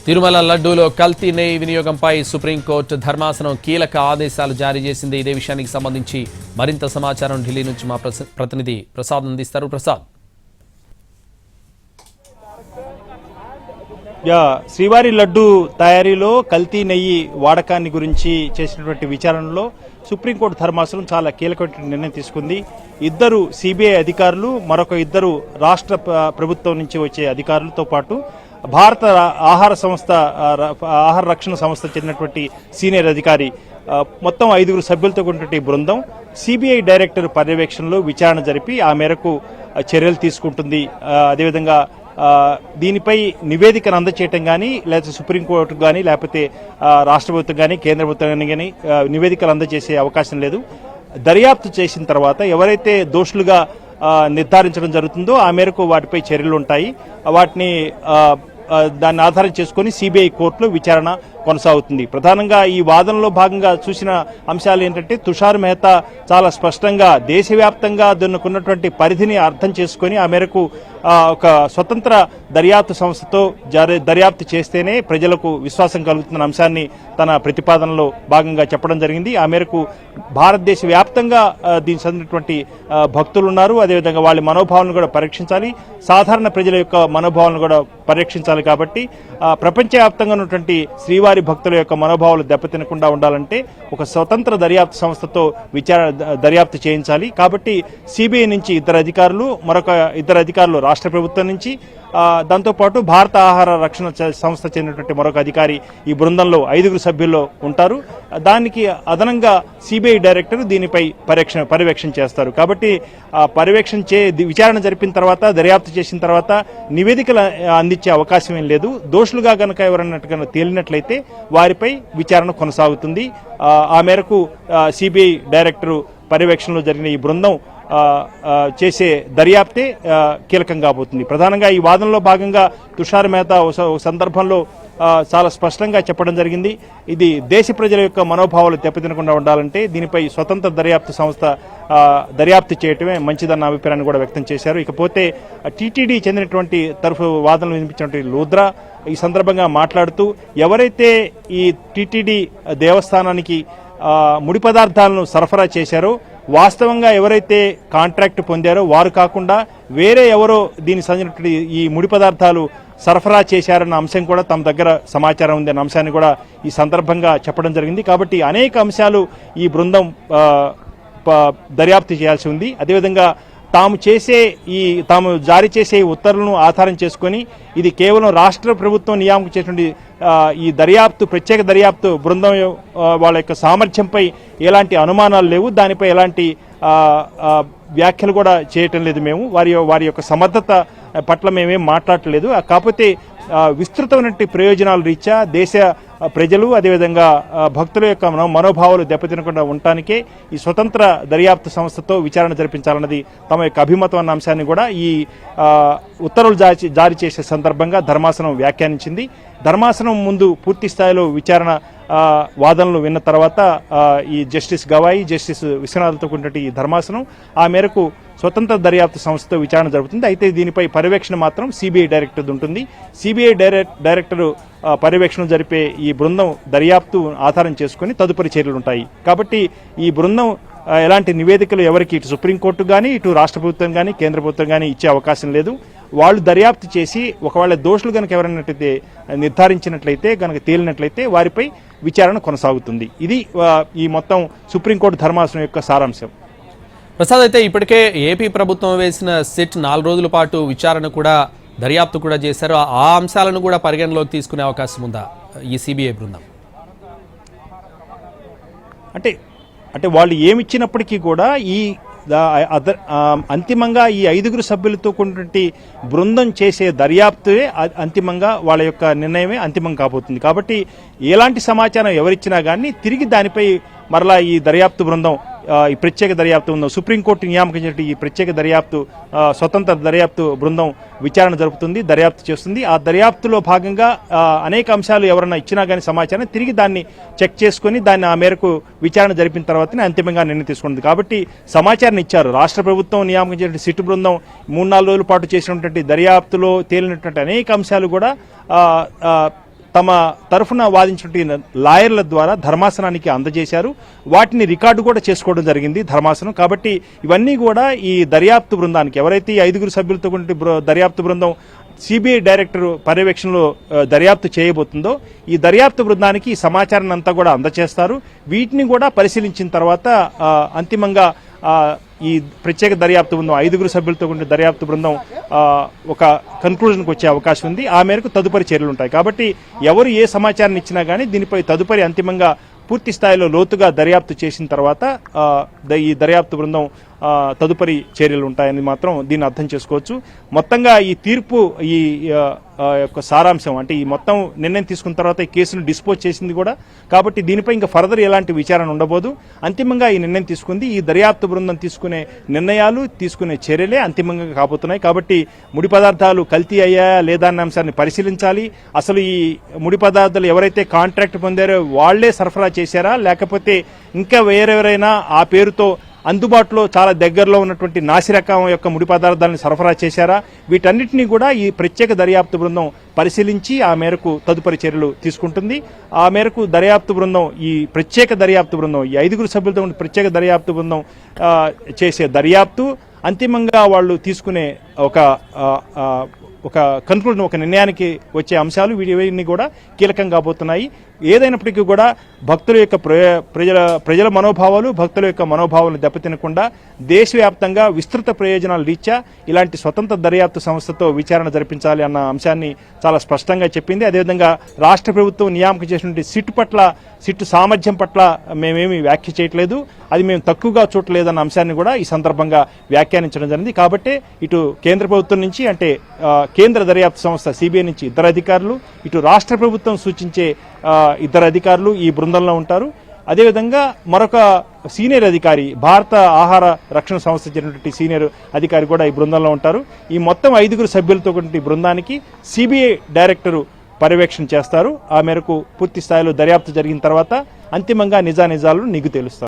తిరుమల లడ్డూలో కల్తీ నెయ్యి వినియోగంపై సుప్రీంకోర్టు ధర్మాసనం కీలక ఆదేశాలు జారీ చేసింది. ఇదే విషయానికి సంబంధించి మరింత సమాచారం ఢిల్లీ నుంచి మా ప్రతినిధి ప్రసాద్ అందిస్తారు. ప్రసాద్, శ్రీవారి లడ్డు తయారీలో కల్తీ నెయ్యి వాడకాన్ని గురించి చేసినటువంటి విచారణలో సుప్రీంకోర్టు ధర్మాసనం చాలా కీలకమైన నిర్ణయం తీసుకుంది. ఇద్దరు సిబిఐ అధికారులు, మరొక ఇద్దరు రాష్ట్ర ప్రభుత్వం నుంచి వచ్చే అధికారులతో పాటు భారత ఆహార రక్షణ సంస్థ చెందినటువంటి సీనియర్ అధికారి, మొత్తం 5 సభ్యులతో కూడినటువంటి బృందం సిబిఐ డైరెక్టర్ పర్యవేక్షణలో విచారణ జరిపి ఆ మేరకు చర్యలు తీసుకుంటుంది. అదేవిధంగా దీనిపై నివేదికను అందచేయటం కానీ, లేకపోతే సుప్రీంకోర్టుకు కానీ, లేకపోతే రాష్ట్ర ప్రభుత్వం కానీ, కేంద్ర ప్రభుత్వం కానీ నివేదికలు అందజేసే అవకాశం లేదు. దర్యాప్తు చేసిన తర్వాత ఎవరైతే దోషులుగా నిర్ధారించడం జరుగుతుందో ఆ మేరకు వాటిపై చర్యలు ఉంటాయి. వాటిని దాన్ని ఆధారం చేసుకుని సిబిఐ కోర్టులో విచారణ కొనసాగుతుంది. ప్రధానంగా ఈ వాదనలో భాగంగా చూసిన అంశాలు ఏంటంటే, తుషార్ మెహతా చాలా స్పష్టంగా దేశవ్యాప్తంగా దానికున్నటువంటి పరిధిని అర్థం చేసుకుని ఆ మేరకు ఒక స్వతంత్ర దర్యాప్తు సంస్థతో దర్యాప్తు చేస్తేనే ప్రజలకు విశ్వాసం కలుగుతున్న అంశాన్ని తన ప్రతిపాదనలో భాగంగా చెప్పడం జరిగింది. ఆ మేరకు భారతదేశ వ్యాప్తంగా దీనికి చెందినటువంటి భక్తులు ఉన్నారు. అదేవిధంగా వాళ్ళ మనోభావాలను కూడా పరీక్షించాలి, సాధారణ ప్రజల యొక్క మనోభావాలను కూడా పరీక్షించాలి. కాబట్టి ప్రపంచవ్యాప్తంగా ఉన్నటువంటి శ్రీవారి భక్తుల యొక్క మనోభావాలు దెబ్బతినకుండా ఉండాలంటే ఒక స్వతంత్ర దర్యాప్తు సంస్థతో దర్యాప్తు చేయించాలి. కాబట్టి సిబిఐ నుంచి 2 అధికారులు, మరొక 2 అధికారులు రాష్ట్ర ప్రభుత్వం నుంచి, దాంతోపాటు భారత ఆహార రక్షణ సంస్థ చెందినటువంటి మరొక అధికారి ఈ బృందంలో 5 సభ్యుల్లో ఉంటారు. దానికి అదనంగా సిబిఐ డైరెక్టర్ దీనిపై పర్యవేక్షణ చేస్తారు. కాబట్టి విచారణ జరిపిన తర్వాత, దర్యాప్తు చేసిన తర్వాత నివేదికలు అందించే అవకాశం ఏం లేదు. దోషులుగా గనక ఎవరన్నట్టుగా తేలినట్లయితే వారిపై విచారణ కొనసాగుతుంది. ఆ మేరకు సిబిఐ డైరెక్టర్ పర్యవేక్షణలో జరిగిన ఈ బృందం చేసే దర్యాప్తే కీలకం కాబోతుంది. ప్రధానంగా ఈ వాదనలో భాగంగా తుషార్ మెహతా ఒక సందర్భంలో చాలా స్పష్టంగా చెప్పడం జరిగింది. ఇది దేశ ప్రజల యొక్క మనోభావాలు దెబ్బతినకుండా ఉండాలంటే దీనిపై స్వతంత్ర దర్యాప్తు సంస్థ దర్యాప్తు చేయటమే మంచిదన్న అభిప్రాయాన్ని కూడా వ్యక్తం చేశారు. ఇకపోతే టీటీడీ చెందినటువంటి తరఫు వాదనలు వినిపించినటువంటి లూద్రా ఈ సందర్భంగా మాట్లాడుతూ, ఎవరైతే ఈ టీటీడీ దేవస్థానానికి ముడి పదార్థాలను సరఫరా చేశారో, వాస్తవంగా ఎవరైతే కాంట్రాక్ట్ పొందారో వారు కాకుండా వేరే ఎవరో దీనికి సంబంధించిన ఈ ముడి పదార్థాలు సరఫరా చేశారన్న అంశం కూడా తమ దగ్గర సమాచారం ఉంది అన్న అంశాన్ని కూడా ఈ సందర్భంగా చెప్పడం జరిగింది. కాబట్టి అనేక అంశాలు ఈ బృందం దర్యాప్తు చేయాల్సి ఉంది. అదేవిధంగా తాము జారీ చేసే ఉత్తర్వులను ఆధారం చేసుకుని ఇది కేవలం రాష్ట్ర ప్రభుత్వం నియామకం చేసినటువంటి ఈ ప్రత్యేక దర్యాప్తు బృందం వాళ్ళ యొక్క సామర్థ్యంపై ఎలాంటి అనుమానాలు లేవు. దానిపై ఎలాంటి వ్యాఖ్యలు కూడా చేయటం లేదు. మేము వారి యొక్క సమర్థత పట్ల మేమేం మాట్లాడలేదు. కాకపోతే విస్తృతమైనటువంటి ప్రయోజనాల రీత్యా దేశ ప్రజలు, అదేవిధంగా భక్తుల యొక్క మనోభావాలు దెబ్బతినకుండా ఉండటానికే ఈ స్వతంత్ర దర్యాప్తు సంస్థతో విచారణ జరిపించాలన్నది తమ యొక్క అభిమతం అన్న అంశాన్ని కూడా ఈ ఉత్తర్వులు జారీ చేసే సందర్భంగా ధర్మాసనం వ్యాఖ్యానించింది. ధర్మాసనం ముందు పూర్తి స్థాయిలో విచారణ వాదనలు విన్న తర్వాత ఈ జస్టిస్ గవాయి, జస్టిస్ విశ్వనాథ్తో కూడినటువంటి ఈ ధర్మాసనం ఆ మేరకు స్వతంత్ర దర్యాప్తు సంస్థతో విచారణ జరుగుతుంది. అయితే దీనిపై పర్యవేక్షణ మాత్రం సిబిఐ డైరెక్టర్ ఉంటుంది. సిబిఐ డైరెక్టర్ పర్యవేక్షణ జరిపే ఈ బృందం దర్యాప్తు ఆధారం చేసుకుని తదుపరి చర్యలు ఉంటాయి. కాబట్టి ఈ బృందం ఎలాంటి నివేదికలు ఎవరికి ఇటు సుప్రీంకోర్టు కానీ, ఇటు రాష్ట్ర ప్రభుత్వం కానీ, కేంద్ర ప్రభుత్వం కానీ ఇచ్చే అవకాశం లేదు. వాళ్ళు దర్యాప్తు చేసి ఒకవేళ దోషులు కనుక ఎవరైనట్లయితే నిర్ధారించినట్లయితే, కనుక తేలినట్లయితే వారిపై విచారణ కొనసాగుతుంది. ఇది ఈ మొత్తం సుప్రీంకోర్టు ధర్మాసనం యొక్క సారాంశం. ప్రసాద్, అయితే ఇప్పటికే ఏపీ ప్రభుత్వం వేసిన సిట్ 4 రోజుల పాటు విచారణ కూడా, దర్యాప్తు కూడా చేశారు. ఆ అంశాలను కూడా పరిగణలోకి తీసుకునే అవకాశం ఉందా ఈ సిబిఐ బృందం? అంటే వాళ్ళు ఏమిచ్చినప్పటికీ కూడా అంతిమంగా ఈ 5 సభ్యులతో కూడినటువంటి బృందం చేసే దర్యాప్తువే అంతిమంగా వాళ్ళ యొక్క నిర్ణయమే అంతిమం కాబోతుంది. కాబట్టి ఎలాంటి సమాచారం ఎవరిచ్చినా కానీ తిరిగి దానిపై మరలా ఈ దర్యాప్తు బృందం, ఈ ప్రత్యేక దర్యాప్తు బృందం, సుప్రీంకోర్టు నియామకం చేసిన ఈ ప్రత్యేక స్వతంత్ర దర్యాప్తు బృందం విచారణ జరుపుతుంది, దర్యాప్తు చేస్తుంది. ఆ దర్యాప్తులో భాగంగా అనేక అంశాలు ఎవరన్నా ఇచ్చినా కానీ సమాచారం తిరిగి దాన్ని చెక్ చేసుకుని దాన్ని ఆ మేరకు విచారణ జరిపిన తర్వాతనే అంతిమంగా నిర్ణయం తీసుకుంటుంది. కాబట్టి సమాచారం ఇచ్చారు. రాష్ట్ర ప్రభుత్వం నియామకం చేసిన సిట్ బృందం 3-4 రోజుల పాటు చేసినటువంటి దర్యాప్తులో తేలినటువంటి అనేక అంశాలు కూడా తమ తరఫున వాదించిన లాయర్ల ద్వారా ధర్మాసనానికి అందజేశారు. వాటిని రికార్డు కూడా చేసుకోవడం జరిగింది ధర్మాసనం. కాబట్టి ఇవన్నీ కూడా ఈ దర్యాప్తు బృందానికి, ఎవరైతే ఈ 5 సభ్యులతో దర్యాప్తు బృందం సిబిఐ డైరెక్టర్ పర్యవేక్షణలో దర్యాప్తు చేయబోతుందో, ఈ దర్యాప్తు బృందానికి ఈ సమాచారాన్ని అంతా కూడా అందజేస్తారు. వీటిని కూడా పరిశీలించిన తర్వాత అంతిమంగా ఈ ప్రత్యేక దర్యాప్తు బృందం 5 సభ్యులతో ఉండే దర్యాప్తు బృందం ఒక కన్క్లూజన్కి వచ్చే అవకాశం ఉంది. ఆ మేరకు తదుపరి చర్యలు ఉంటాయి. కాబట్టి ఎవరు ఏ సమాచారాన్ని ఇచ్చినా కానీ దీనిపై తదుపరి అంతిమంగా పూర్తి స్థాయిలో లోతుగా దర్యాప్తు చేసిన తర్వాత ఈ దర్యాప్తు బృందం తదుపరి చర్యలు ఉంటాయని మాత్రం దీన్ని అర్థం చేసుకోవచ్చు. మొత్తంగా ఈ తీర్పు ఈ యొక్క సారాంశం అంటే ఈ మొత్తం నిర్ణయం తీసుకున్న తర్వాత ఈ కేసును డిస్పోజ్ చేసింది కూడా. కాబట్టి దీనిపై ఇంకా ఫర్దర్ ఎలాంటి విచారణ ఉండబోదు. అంతిమంగా ఈ నిర్ణయం తీసుకుంది. ఈ దర్యాప్తు బృందం తీసుకునే నిర్ణయాలు, తీసుకునే చర్యలే అంతిమంగా కాబోతున్నాయి. కాబట్టి ముడి పదార్థాలు కల్తీ అయ్యాయా లేదా అన్న అంశాన్ని పరిశీలించాలి. అసలు ఈ ముడి పదార్థాలు ఎవరైతే కాంట్రాక్ట్ పొందారో వాళ్లే సరఫరా చేశారా, లేకపోతే ఇంకా వేరెవరైనా ఆ పేరుతో అందుబాటులో చాలా దగ్గరలో ఉన్నటువంటి నాసిరకం యొక్క ముడి పదార్థాలను సరఫరా చేశారా, వీటన్నిటినీ కూడా ఈ ప్రత్యేక దర్యాప్తు బృందం పరిశీలించి ఆ మేరకు తదుపరి చర్యలు తీసుకుంటుంది. ఆ మేరకు దర్యాప్తు బృందం, ఈ ప్రత్యేక దర్యాప్తు బృందం, ఈ 5 సభ్యులతో ఉన్న ప్రత్యేక దర్యాప్తు బృందం చేసే దర్యాప్తు అంతిమంగా వాళ్ళు తీసుకునే ఒక కన్క్లూజన్, ఒక నిర్ణయానికి వచ్చే అంశాలు వీటివన్నీ కూడా కీలకం కాబోతున్నాయి. ఏదైనప్పటికీ కూడా భక్తుల యొక్క ప్రజల మనోభావాలు, భక్తుల యొక్క మనోభావాలను దెబ్బతినకుండా దేశవ్యాప్తంగా విస్తృత ప్రయోజనాల రీత్యా ఇలాంటి స్వతంత్ర దర్యాప్తు సంస్థతో విచారణ జరిపించాలి అన్న అంశాన్ని చాలా స్పష్టంగా చెప్పింది. అదేవిధంగా రాష్ట్ర ప్రభుత్వం నియామకం చేసినటువంటి సిట్ సామర్థ్యం పట్ల మేమేమి వ్యాఖ్య చేయట్లేదు, అది మేము తక్కువగా చూడలేదన్న అంశాన్ని కూడా ఈ సందర్భంగా వ్యాఖ్యానించడం జరిగింది. కాబట్టి ఇటు కేంద్ర ప్రభుత్వం నుంచి, అంటే కేంద్ర దర్యాప్తు సంస్థ సిబిఐ నుంచి 2 అధికారులు, ఇటు రాష్ట్ర ప్రభుత్వం సూచించే 2 అధికారులు ఈ బృందంలో ఉంటారు. అదేవిధంగా మరొక సీనియర్ అధికారి, భారత ఆహార రక్షణ సంస్థ చెందినటువంటి సీనియర్ అధికారి కూడా ఈ బృందంలో ఉంటారు. ఈ మొత్తం 5 సభ్యులతో కూడిన బృందానికి సిబిఐ డైరెక్టరు పర్యవేక్షణ చేస్తారు. ఆ మేరకు పూర్తి స్థాయిలో దర్యాప్తు జరిగిన తర్వాత అంతిమంగా నిజానిజాలను నిగ్గు తేలుస్తారు.